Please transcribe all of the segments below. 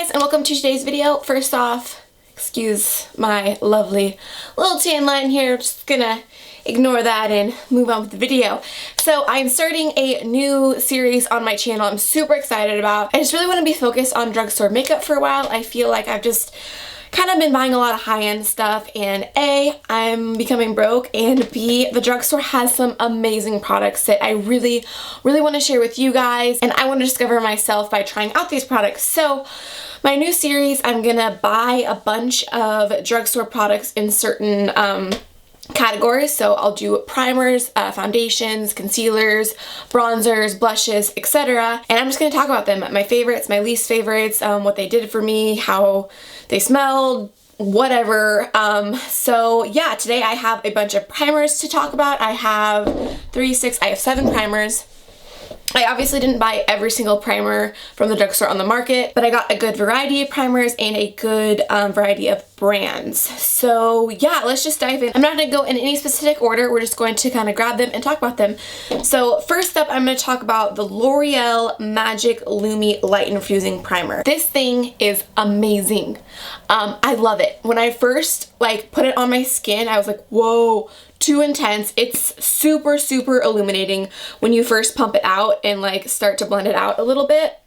guys, and welcome to today's video. First off, excuse my lovely little tan line here. Just gonna ignore that and move on with the video. So I'm starting a new series on my channel I'm super excited about. I just really want to be focused on drugstore makeup for a while. I feel like I've just kind of been buying a lot of high-end stuff, and A, I'm becoming broke, and B, the drugstore has some amazing products that I really want to share with you guys, and I want to discover myself by trying out these products. So my new series, I'm gonna buy a bunch of drugstore products in certain categories. So I'll do primers, foundations, concealers, bronzers, blushes, etc. And I'm just going to talk about them, my favorites, my least favorites, what they did for me, how they smelled, whatever. So yeah, today I have a bunch of primers to talk about. I have I have 7 primers. I obviously didn't buy every single primer from the drugstore on the market, but I got a good variety of primers and a good variety of brands. So yeah, let's just dive in. I'm not going to go in any specific order. We're just going to kind of grab them and talk about them. So first up, I'm going to talk about the L'Oreal Magic Lumi Light Infusing Primer. This thing is amazing. I love it. When I first put it on my skin, I was like, whoa, too intense. It's super illuminating when you first pump it out and start to blend it out a little bit.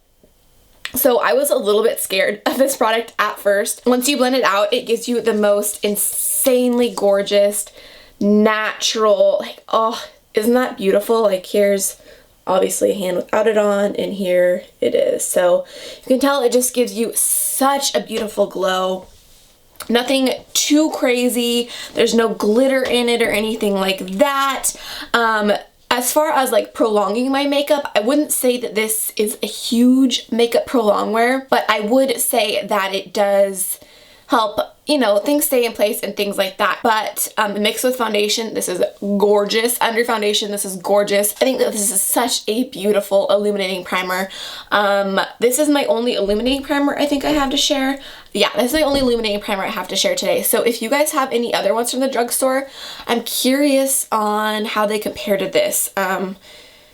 So I was a little bit scared of this product at first. Once you blend it out, it gives you the most insanely gorgeous, natural, oh, isn't that beautiful? Here's obviously a hand without it on, and here it is. So you can tell it just gives you such a beautiful glow. Nothing too crazy. There's no glitter in it or anything like that. As far as prolonging my makeup, I wouldn't say that this is a huge makeup prolongwear, but I would say that it does help, you know, things stay in place and things like that. But mixed with foundation, this is gorgeous. Under foundation, this is gorgeous. I think that this is such a beautiful illuminating primer. This is my only illuminating primer I think I have to share. Yeah, this is the only illuminating primer I have to share today. So if you guys have any other ones from the drugstore, I'm curious on how they compare to this.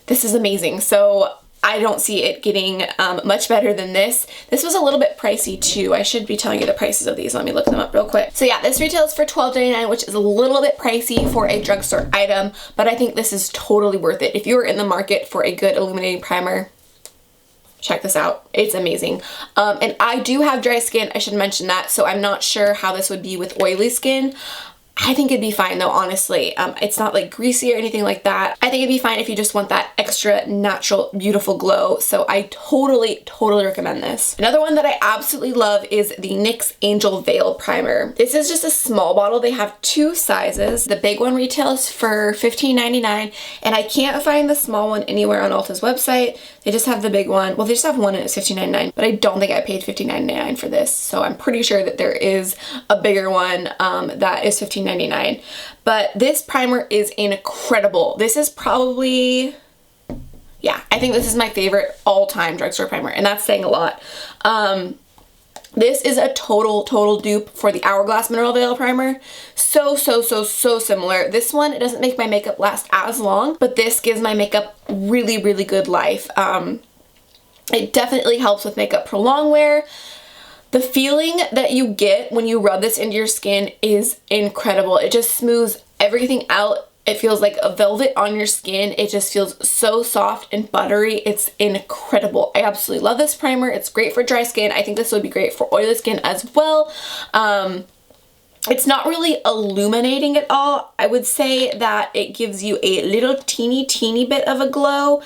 This is amazing. So I don't see it getting much better than this. This was a little bit pricey too. I should be telling you the prices of these. Let me look them up real quick. So yeah, this retails for $12.99, which is a little bit pricey for a drugstore item, but I think this is totally worth it. If you're in the market for a good illuminating primer, check this out. It's amazing. And I do have dry skin, I should mention that, so I'm not sure how this would be with oily skin. I think it'd be fine though, honestly. It's not greasy or anything like that. I think it'd be fine if you just want that extra natural, beautiful glow. So I totally recommend this. Another one that I absolutely love is the NYX Angel Veil Primer. This is just a small bottle. They have 2 sizes. The big one retails for $15.99, and I can't find the small one anywhere on Ulta's website. They just have the big one. Well, they just have one and it's $15.99, but I don't think I paid $15.99 for this. So I'm pretty sure that there is a bigger one that is $15.99. But this primer is incredible. This is probably, yeah, I think this is my favorite all-time drugstore primer, and that's saying a lot. This is a total dupe for the Hourglass Mineral Veil Primer. So similar. This one, it doesn't make my makeup last as long, but this gives my makeup really good life. It definitely helps with makeup prolong wear. The feeling that you get when you rub this into your skin is incredible. It just smooths everything out. It feels like a velvet on your skin. It just feels so soft and buttery. It's incredible. I absolutely love this primer. It's great for dry skin. I think this would be great for oily skin as well. It's not really illuminating at all. I would say that it gives you a little teeny bit of a glow.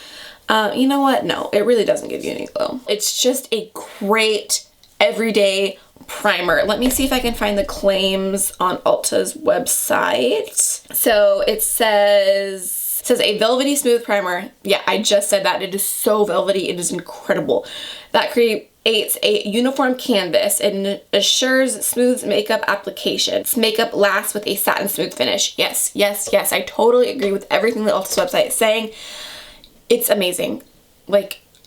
You know what? No, it really doesn't give you any glow. It's just a great everyday primer. Let me see if I can find the claims on Ulta's website. So it says a velvety smooth primer. Yeah, I just said that. It is so velvety. It is incredible. That creates a uniform canvas and assures smooth makeup application. This makeup lasts with a satin smooth finish. Yes. I totally agree with everything that Ulta's website is saying. It's amazing.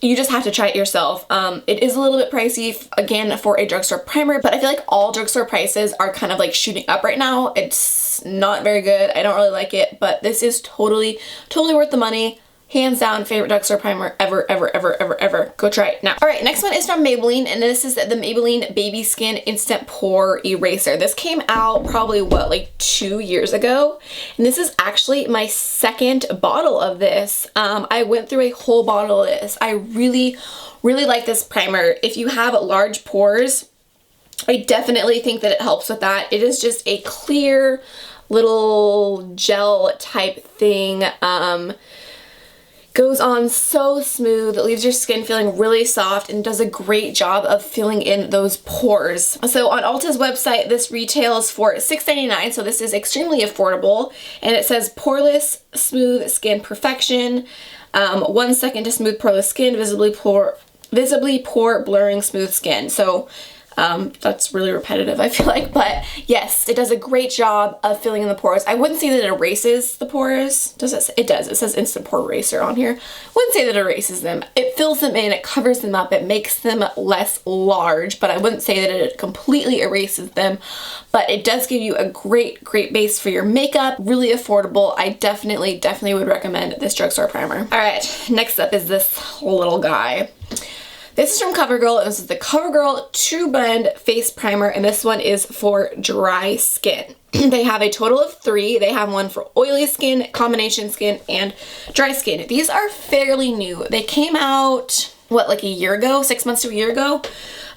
You just have to try it yourself. It is a little bit pricey, again, for a drugstore primer, but I feel like all drugstore prices are kind of shooting up right now. It's not very good. I don't really like it, but this is totally worth the money. Hands down, favorite drugstore primer ever, ever, ever, ever, ever. Go try it now. All right, next one is from Maybelline, and this is the Maybelline Baby Skin Instant Pore Eraser. This came out probably, what, like 2 years ago? And this is actually my second bottle of this. I went through a whole bottle of this. I really, really like this primer. If you have large pores, I definitely think that it helps with that. It is just a clear little gel type thing. Goes on so smooth, it leaves your skin feeling really soft and does a great job of filling in those pores. So on Ulta's website, this retails for $6.99, so this is extremely affordable, and it says poreless, smooth skin perfection, 1 second to smooth poreless skin, visibly pore blurring smooth skin. So that's really repetitive, I feel like, but yes, it does a great job of filling in the pores. I wouldn't say that it erases the pores. Does it? It does. It says Instant Pore Eraser on here. I wouldn't say that it erases them. It fills them in, it covers them up, it makes them less large, but I wouldn't say that it completely erases them, but it does give you a great, great base for your makeup. Really affordable. I definitely would recommend this drugstore primer. All right, next up is this little guy. This is from Covergirl, and this is the Covergirl True Blend Face Primer, and this one is for dry skin. They have a total of 3. They have one for oily skin, combination skin, and dry skin. These are fairly new. They came out, what, like a year ago? 6 months to a year ago?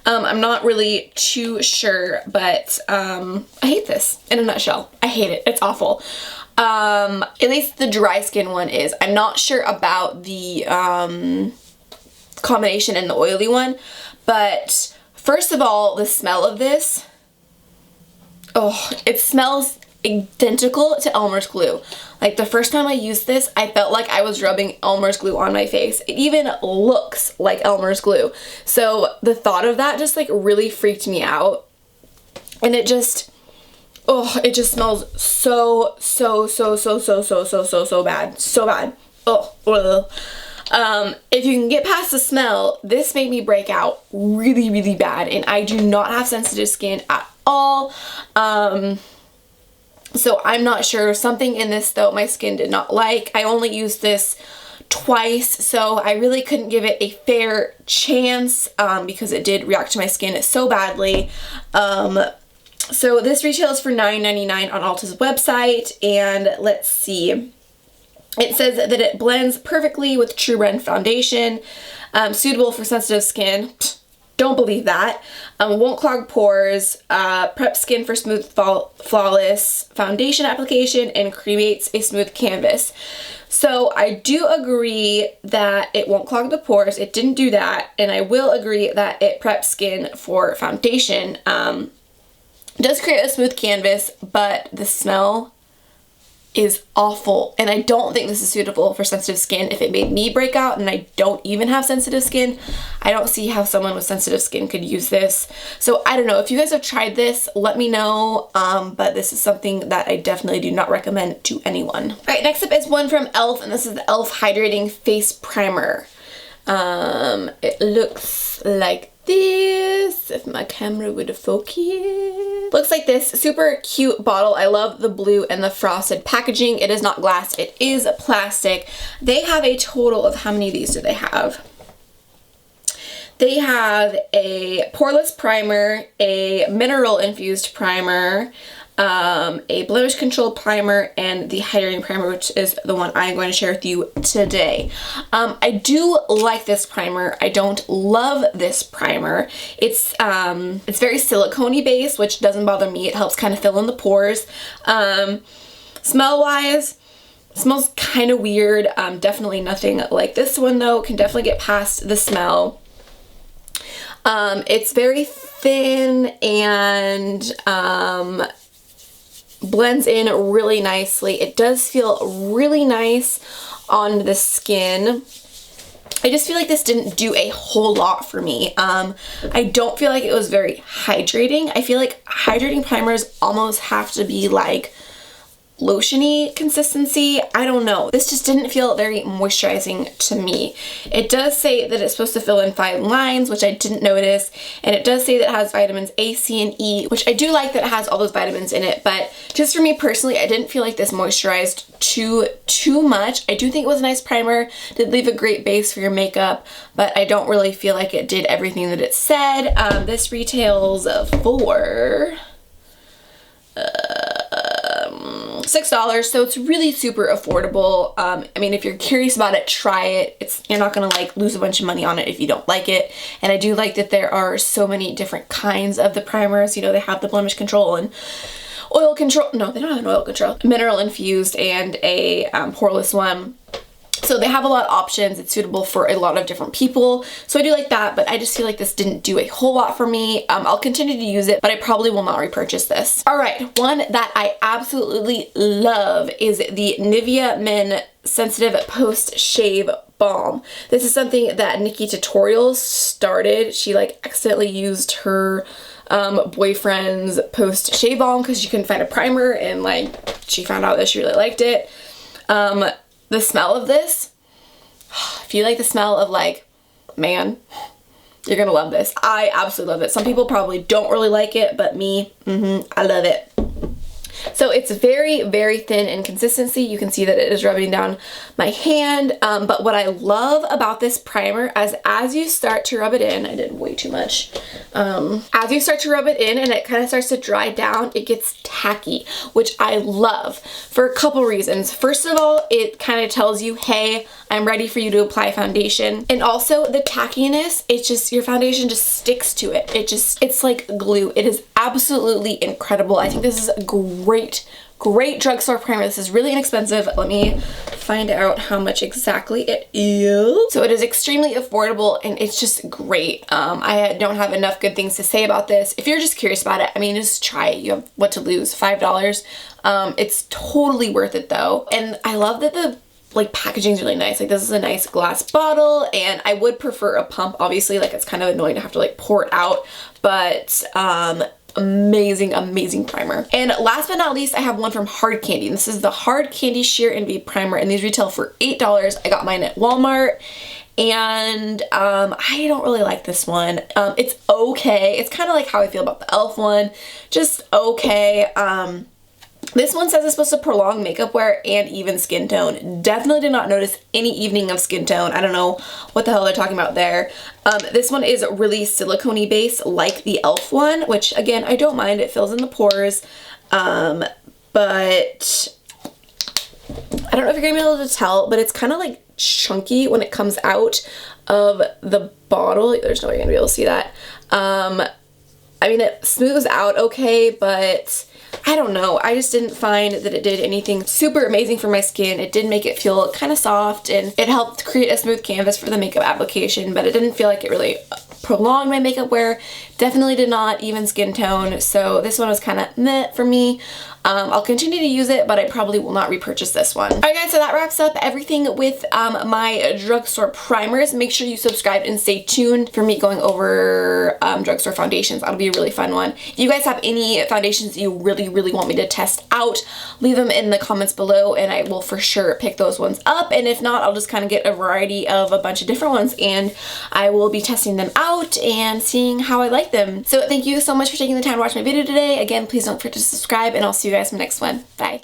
I'm not really too sure, but I hate this in a nutshell. I hate it. It's awful. At least the dry skin one is. I'm not sure about the combination and the oily one, but first of all, the smell of this, oh, it smells identical to Elmer's glue. Like the first time I used this, I felt like I was rubbing Elmer's glue on my face. It even looks like Elmer's glue. So the thought of that just like really freaked me out, and it just, oh, it just smells so bad, so bad. Oh, ugh. If you can get past the smell, this made me break out really, really bad, and I do not have sensitive skin at all. So I'm not sure. Something in this though my skin did not like. I only used this twice, so I really couldn't give it a fair chance because it did react to my skin so badly. So this retails for $9.99 on Ulta's website, and let's see. It says that it blends perfectly with True Blend foundation, suitable for sensitive skin. Don't believe that. Won't clog pores, prep skin for smooth, flawless foundation application, and creates a smooth canvas. So I do agree that it won't clog the pores. It didn't do that. And I will agree that it preps skin for foundation. It does create a smooth canvas, but the smell is awful, and I don't think this is suitable for sensitive skin. If it made me break out and I don't even have sensitive skin, I don't see how someone with sensitive skin could use this. So I don't know, if you guys have tried this, let me know, but this is something that I definitely do not recommend to anyone. All right, next up is one from e.l.f., and this is the e.l.f. Hydrating Face Primer. It looks like this, if my camera would focus. Looks like this super cute bottle. I love the blue and the frosted packaging. It is not glass, it is plastic. They have a total of, how many of these do they have? They have a poreless primer, a mineral infused primer, a blemish control primer, and the hydrating primer, which is the one I'm going to share with you today. I do like this primer. I don't love this primer. It's very silicone-y based, which doesn't bother me. It helps kind of fill in the pores. Smell-wise, smells kind of weird. Definitely nothing like this one though. Can definitely get past the smell. It's very thin and blends in really nicely. It does feel really nice on the skin. I just feel like this didn't do a whole lot for me. I don't feel like it was very hydrating. I feel like hydrating primers almost have to be like lotiony consistency. I don't know. This just didn't feel very moisturizing to me. It does say that it's supposed to fill in 5 lines, which I didn't notice. And it does say that it has vitamins A, C, and E, which I do like that it has all those vitamins in it. But just for me personally, I didn't feel like this moisturized too much. I do think it was a nice primer. Did leave a great base for your makeup, but I don't really feel like it did everything that it said. This retails for $6, so it's really super affordable. I mean, if you're curious about it, try it. You're not gonna like lose a bunch of money on it if you don't like it. And I do like that there are so many different kinds of the primers. You know, they have the blemish control and oil control. No, they don't have an oil control. Mineral infused and a poreless one. So they have a lot of options. It's suitable for a lot of different people. So I do like that, but I just feel like this didn't do a whole lot for me. I'll continue to use it, but I probably will not repurchase this. All right, one that I absolutely love is the Nivea Men Sensitive Post Shave Balm. This is something that Nikki Tutorials started. She like accidentally used her boyfriend's post shave balm because she couldn't find a primer, and like she found out that she really liked it. The smell of this, if you like the smell of like man, you're gonna love this. I absolutely love it. Some people probably don't really like it, but me, I love it. So it's very, very thin in consistency. You can see that it is rubbing down my hand. But what I love about this primer is as you start to rub it in, I did way too much. As you start to rub it in and it kind of starts to dry down, it gets tacky, which I love for a couple reasons. First of all, it kind of tells you, hey, I'm ready for you to apply foundation. And also the tackiness, it's just, your foundation just sticks to it. It's like glue. It is absolutely incredible. I think this is a great drugstore primer. This is really inexpensive. Let me find out how much exactly it is. So it is extremely affordable and it's just great. I don't have enough good things to say about this. If you're just curious about it, I mean, just try it. You have what to lose, $5. It's totally worth it though. And I love that the like packaging is really nice. Like this is a nice glass bottle, and I would prefer a pump, obviously. Like it's kind of annoying to have to like pour it out, but amazing primer. And last but not least, I have one from Hard Candy. This is the Hard Candy Sheer Envy primer, and these retail for $8. I got mine at Walmart, and I don't really like this one. It's okay. It's kind of like how I feel about the e.l.f. one, just okay. This one says it's supposed to prolong makeup wear and even skin tone. Definitely did not notice any evening of skin tone. I don't know what the hell they're talking about there. This one is really silicone-y based like the e.l.f. one, which again, I don't mind. It fills in the pores. But I don't know if you're gonna be able to tell, but it's kind of like chunky when it comes out of the bottle. There's no way you're gonna be able to see that. I mean, it smooths out okay, but I don't know. I just didn't find that it did anything super amazing for my skin. It did make it feel kind of soft, and it helped create a smooth canvas for the makeup application, but it didn't feel like it really prolonged my makeup wear. Definitely did not even skin tone, so this one was kind of meh for me. I'll continue to use it, but I probably will not repurchase this one. Alright guys, so that wraps up everything with my drugstore primers. Make sure you subscribe and stay tuned for me going over drugstore foundations. That'll be a really fun one. If you guys have any foundations that you really want me to test out, leave them in the comments below and I will for sure pick those ones up. And if not, I'll just kind of get a variety of a bunch of different ones and I will be testing them out and seeing how I like them. So thank you so much for taking the time to watch my video today. Again, please don't forget to subscribe and I'll see you guys in the next one. Bye.